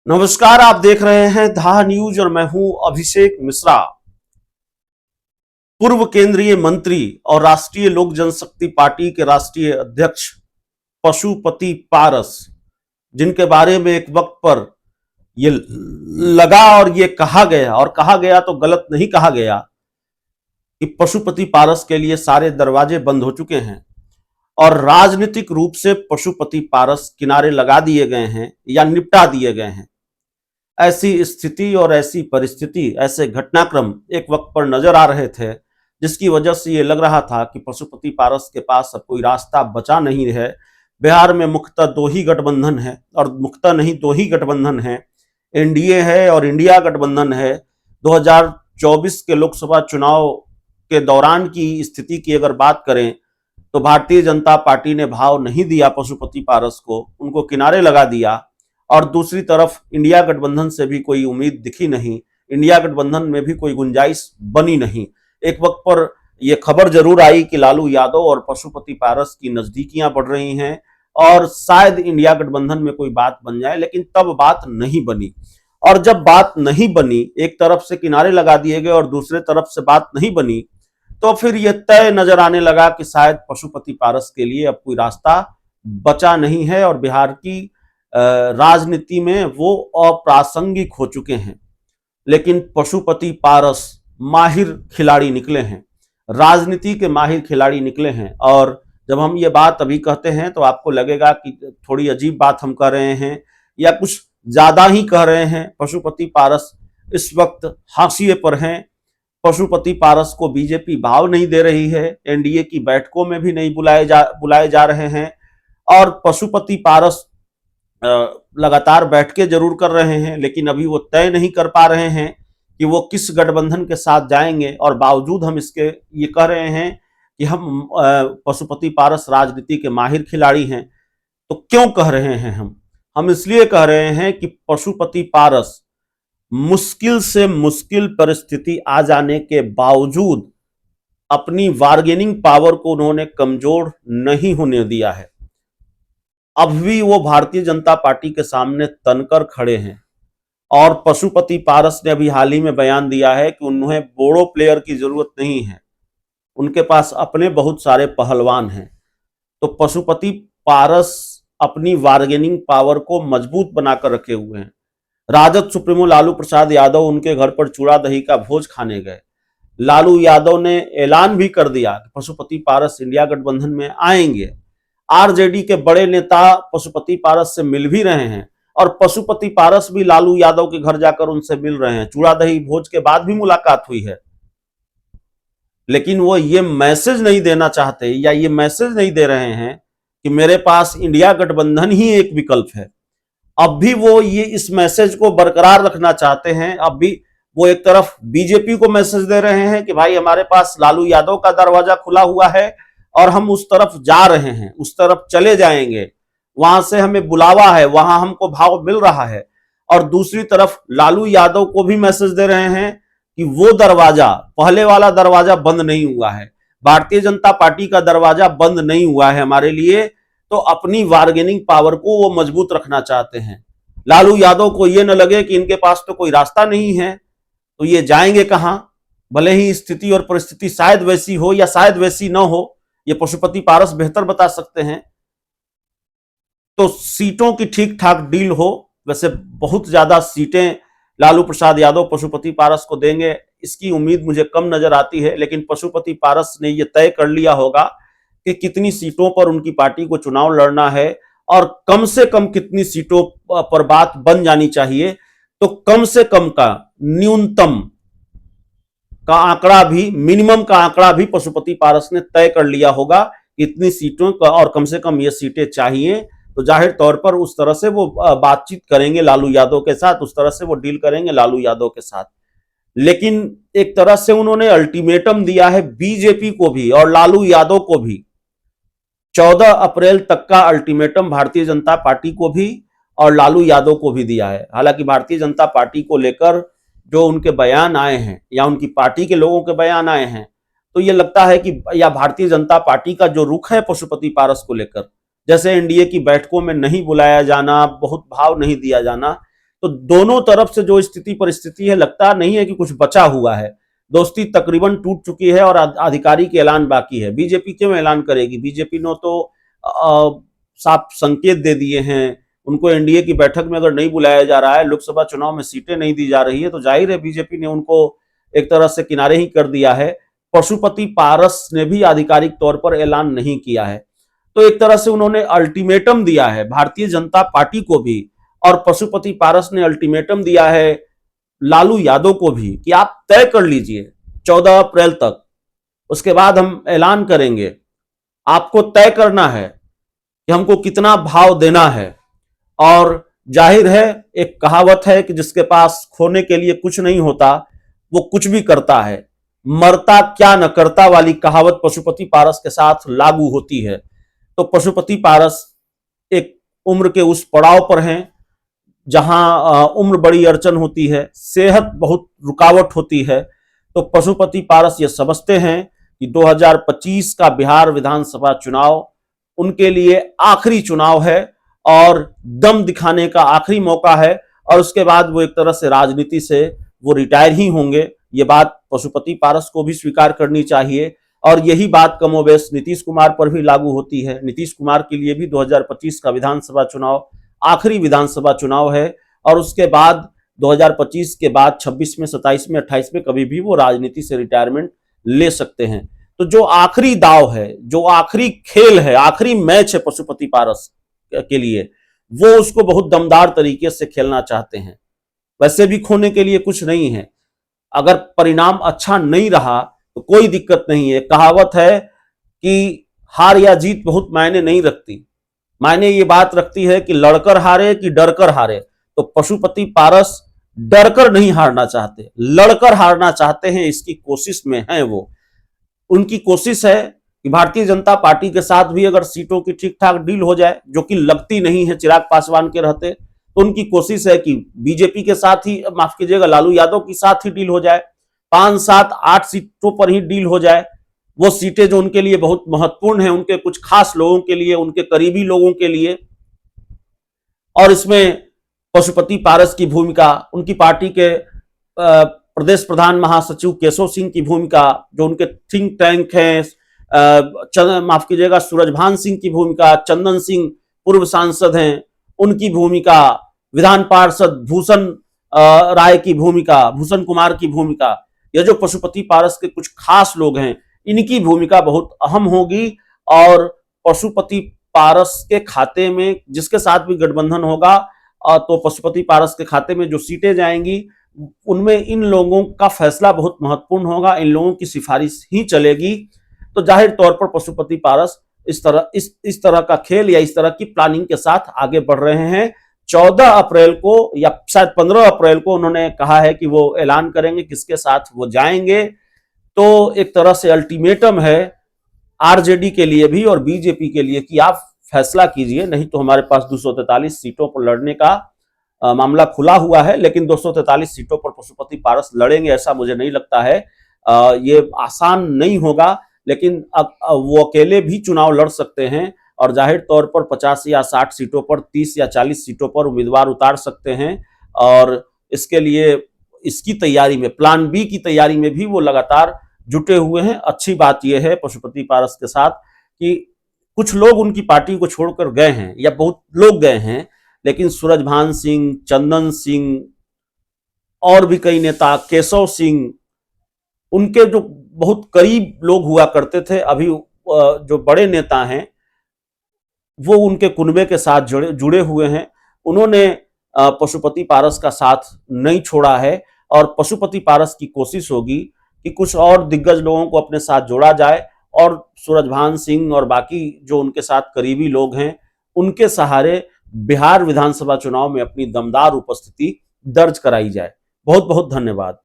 नमस्कार, आप देख रहे हैं धा न्यूज और मैं हूं अभिषेक मिश्रा। पूर्व केंद्रीय मंत्री और राष्ट्रीय लोक जनशक्ति पार्टी के राष्ट्रीय अध्यक्ष पशुपति पारस, जिनके बारे में एक वक्त पर ये लगा और ये कहा गया तो गलत नहीं कहा गया कि पशुपति पारस के लिए सारे दरवाजे बंद हो चुके हैं और राजनीतिक रूप से पशुपति पारस किनारे लगा दिए गए हैं या निपटा दिए गए हैं। ऐसी स्थिति और ऐसी परिस्थिति, ऐसे घटनाक्रम एक वक्त पर नजर आ रहे थे, जिसकी वजह से ये लग रहा था कि पशुपति पारस के पास अब कोई रास्ता बचा नहीं है। बिहार में मुख्यतः दो ही गठबंधन है, और मुख्यतः नहीं दो ही गठबंधन है, एनडीए है और इंडिया गठबंधन है। 2024 के लोकसभा चुनाव के दौरान की स्थिति की अगर बात करें तो भारतीय जनता पार्टी ने भाव नहीं दिया पशुपति पारस को, उनको किनारे लगा दिया। और दूसरी तरफ इंडिया गठबंधन से भी कोई उम्मीद दिखी नहीं, इंडिया गठबंधन में भी कोई गुंजाइश बनी नहीं। एक वक्त पर यह खबर जरूर आई कि लालू यादव और पशुपति पारस की नजदीकियां बढ़ रही हैं और शायद इंडिया गठबंधन में कोई बात बन जाए, लेकिन तब बात नहीं बनी। और जब बात नहीं बनी, एक तरफ से किनारे लगा दिए गए और दूसरे तरफ से बात नहीं बनी, तो फिर यह तय नजर आने लगा कि शायद पशुपति पारस के लिए अब कोई रास्ता बचा नहीं है और बिहार की राजनीति में वो अप्रासंगिक हो चुके हैं। लेकिन पशुपति पारस माहिर खिलाड़ी निकले हैं, राजनीति के माहिर खिलाड़ी निकले हैं। और जब हम ये बात अभी कहते हैं तो आपको लगेगा कि थोड़ी अजीब बात हम कह रहे हैं या कुछ ज्यादा ही कह रहे हैं। पशुपति पारस इस वक्त हाशिए पर हैं। पशुपति पारस को बीजेपी भाव नहीं दे रही है, एनडीए की बैठकों में भी नहीं बुलाए जा रहे हैं। और पशुपति पारस लगातार बैठकें जरूर कर रहे हैं, लेकिन अभी वो तय नहीं कर पा रहे हैं कि वो किस गठबंधन के साथ जाएंगे। और बावजूद हम इसके ये कह रहे हैं कि हम पशुपति पारस राजनीति के माहिर खिलाड़ी हैं। तो क्यों कह रहे हैं हम इसलिए कह रहे हैं कि पशुपति पारस मुश्किल से मुश्किल परिस्थिति आ जाने के बावजूद अपनी बार्गेनिंग पावर को उन्होंने कमजोर नहीं होने दिया है। अब भी वो भारतीय जनता पार्टी के सामने तनकर खड़े हैं। और पशुपति पारस ने अभी हाल ही में बयान दिया है कि उन्हें बोड़ो प्लेयर की जरूरत नहीं है, उनके पास अपने बहुत सारे पहलवान हैं। तो पशुपति पारस अपनी बार्गेनिंग पावर को मजबूत बनाकर रखे हुए हैं। राजद सुप्रीमो लालू प्रसाद यादव उनके घर पर चूड़ा दही का भोज खाने गए। लालू यादव ने ऐलान भी कर दिया कि पशुपति पारस इंडिया गठबंधन में आएंगे। आरजेडी के बड़े नेता पशुपति पारस से मिल भी रहे हैं और पशुपति पारस भी लालू यादव के घर जाकर उनसे मिल रहे हैं। चूड़ा दही भोज के बाद भी मुलाकात हुई है, लेकिन वो ये मैसेज नहीं देना चाहते या ये मैसेज नहीं दे रहे हैं कि मेरे पास इंडिया गठबंधन ही एक विकल्प है। अब भी वो ये इस मैसेज को बरकरार रखना चाहते हैं। अब भी वो एक तरफ बीजेपी को मैसेज दे रहे हैं कि भाई हमारे पास लालू यादव का दरवाजा खुला हुआ है और हम उस तरफ जा रहे हैं, उस तरफ चले जाएंगे, वहां से हमें बुलावा है, वहां हमको भाव मिल रहा है। और दूसरी तरफ लालू यादव को भी मैसेज दे रहे हैं कि वो दरवाजा, पहले वाला दरवाजा बंद नहीं हुआ है, भारतीय जनता पार्टी का दरवाजा बंद नहीं हुआ है हमारे लिए। तो अपनी बार्गेनिंग पावर को वो मजबूत रखना चाहते हैं। लालू यादव को ये न लगे कि इनके पास तो कोई रास्ता नहीं है, तो ये जाएंगे कहां। भले ही स्थिति और परिस्थिति शायद वैसी हो या शायद वैसी न हो, ये पशुपति पारस बेहतर बता सकते हैं। तो सीटों की ठीक ठाक डील हो। वैसे बहुत ज्यादा सीटें लालू प्रसाद यादव पशुपति पारस को देंगे, इसकी उम्मीद मुझे कम नजर आती है। लेकिन पशुपति पारस ने यह तय कर लिया होगा कि कितनी सीटों पर उनकी पार्टी को चुनाव लड़ना है और कम से कम कितनी सीटों पर बात बन जानी चाहिए। तो कम से कम का न्यूनतम का आंकड़ा भी, मिनिमम का आंकड़ा भी पशुपति पारस ने तय कर लिया होगा। इतनी सीटों का और कम से कम ये सीटें चाहिए, तो जाहिर तौर पर उस तरह से वो बातचीत करेंगे लालू यादव के साथ, उस तरह से वो डील करेंगे लालू यादव के साथ। लेकिन एक तरह से उन्होंने अल्टीमेटम दिया है बीजेपी को भी और लालू यादव को भी। 14 अप्रैल तक का अल्टीमेटम भारतीय जनता पार्टी को भी और लालू यादव को भी दिया है। हालांकि भारतीय जनता पार्टी को लेकर जो उनके बयान आए हैं या उनकी पार्टी के लोगों के बयान आए हैं, तो ये लगता है कि या भारतीय जनता पार्टी का जो रुख है पशुपति पारस को लेकर, जैसे एनडीए की बैठकों में नहीं बुलाया जाना, बहुत भाव नहीं दिया जाना, तो दोनों तरफ से जो स्थिति परिस्थिति है, लगता नहीं है कि कुछ बचा हुआ है। दोस्ती तकरीबन टूट चुकी है और आधिकारिक ऐलान बाकी है। बीजेपी क्यों ऐलान करेगी? बीजेपी ने तो साफ संकेत दे दिए हैं। उनको एनडीए की बैठक में अगर नहीं बुलाया जा रहा है, लोकसभा चुनाव में सीटें नहीं दी जा रही है, तो जाहिर है बीजेपी ने उनको एक तरह से किनारे ही कर दिया है। पशुपति पारस ने भी आधिकारिक तौर पर ऐलान नहीं किया है। तो एक तरह से उन्होंने अल्टीमेटम दिया है भारतीय जनता पार्टी को भी, और पशुपति पारस ने अल्टीमेटम दिया है लालू यादव को भी कि आप तय कर लीजिए 14 अप्रैल तक, उसके बाद हम ऐलान करेंगे। आपको तय करना है कि हमको कितना भाव देना है। और जाहिर है, एक कहावत है कि जिसके पास खोने के लिए कुछ नहीं होता वो कुछ भी करता है। मरता क्या न करता वाली कहावत पशुपति पारस के साथ लागू होती है। तो पशुपति पारस एक उम्र के उस पड़ाव पर हैं जहां उम्र बड़ी अड़चन होती है, सेहत बहुत रुकावट होती है। तो पशुपति पारस ये समझते हैं कि 2025 का बिहार विधानसभा चुनाव उनके लिए आखिरी चुनाव है और दम दिखाने का आखिरी मौका है, और उसके बाद वो एक तरह से राजनीति से वो रिटायर ही होंगे। ये बात पशुपति पारस को भी स्वीकार करनी चाहिए, और यही बात कमोबेश नीतीश कुमार पर भी लागू होती है। नीतीश कुमार के लिए भी 2025 का विधानसभा चुनाव आखिरी विधानसभा चुनाव है, और उसके बाद 2025 के बाद 26 में, 27 में, 28 में कभी भी वो राजनीति से रिटायरमेंट ले सकते हैं। तो जो आखिरी दाव है, जो आखिरी खेल है, आखिरी मैच है पशुपति पारस के लिए, वो उसको बहुत दमदार तरीके से खेलना चाहते हैं। वैसे भी खोने के लिए कुछ नहीं है। अगर परिणाम अच्छा नहीं रहा तो कोई दिक्कत नहीं है। कहावत है कि हार या जीत बहुत मायने नहीं रखती, मायने ये बात रखती है कि लड़कर हारे कि डरकर हारे। तो पशुपति पारस डरकर नहीं हारना चाहते, लड़कर हारना चाहते हैं, इसकी कोशिश में है वो। उनकी कोशिश है कि भारतीय जनता पार्टी के साथ भी अगर सीटों की ठीक ठाक डील हो जाए, जो कि लगती नहीं है चिराग पासवान के रहते, तो उनकी कोशिश है कि बीजेपी के साथ ही, माफ कीजिएगा, लालू यादव के साथ ही डील हो जाए, 5, 7, 8 सीटों पर ही डील हो जाए। वो सीटें जो उनके लिए बहुत महत्वपूर्ण है, उनके कुछ खास लोगों के लिए, उनके करीबी लोगों के लिए। और इसमें पशुपति पारस की भूमिका, उनकी पार्टी के प्रदेश प्रधान महासचिव केशव सिंह की भूमिका, जो उनके थिंक टैंक हैं, माफ कीजिएगा, सूरजभान सिंह की भूमिका, चंदन सिंह पूर्व सांसद हैं, उनकी भूमिका, विधान पार्षद भूषण राय की भूमिका, भूषण कुमार की भूमिका, ये जो पशुपति पारस के कुछ खास लोग हैं, इनकी भूमिका बहुत अहम होगी। और पशुपति पारस के खाते में जिसके साथ भी गठबंधन होगा, तो पशुपति पारस के खाते में जो सीटें जाएंगी उनमें इन लोगों का फैसला बहुत महत्वपूर्ण होगा, इन लोगों की सिफारिश ही चलेगी। तो जाहिर तौर पर पशुपति पारस इस तरह का खेल या इस तरह की प्लानिंग के साथ आगे बढ़ रहे हैं। 14 अप्रैल को या शायद 15 अप्रैल को उन्होंने कहा है कि वो ऐलान करेंगे किसके साथ वो जाएंगे। तो एक तरह से अल्टीमेटम है आरजेडी के लिए भी और बीजेपी के लिए कि आप फैसला कीजिए, नहीं तो हमारे पास 243 सीटों पर लड़ने का मामला खुला हुआ है। लेकिन 243 सीटों पर पशुपति पारस लड़ेंगे ऐसा मुझे नहीं लगता है। ये आसान नहीं होगा, लेकिन अब वो अकेले भी चुनाव लड़ सकते हैं और जाहिर तौर पर 50 या 60 सीटों पर, 30 या 40 सीटों पर उम्मीदवार उतार सकते हैं। और इसके लिए इसकी तैयारी में, प्लान बी की तैयारी में भी वो लगातार जुटे हुए हैं। अच्छी बात यह है पशुपति पारस के साथ कि कुछ लोग उनकी पार्टी को छोड़कर गए हैं या बहुत लोग गए हैं, लेकिन सूरजभान सिंह, चंदन सिंह और भी कई नेता, केशव सिंह, उनके जो बहुत करीब लोग हुआ करते थे, अभी जो बड़े नेता हैं वो उनके कुनबे के साथ जुड़े हुए हैं। उन्होंने पशुपति पारस का साथ नहीं छोड़ा है और पशुपति पारस की कोशिश होगी कि कुछ और दिग्गज लोगों को अपने साथ जोड़ा जाए और सूरजभान सिंह और बाकी जो उनके साथ करीबी लोग हैं उनके सहारे बिहार विधानसभा चुनाव में अपनी दमदार उपस्थिति दर्ज कराई जाए। बहुत बहुत धन्यवाद।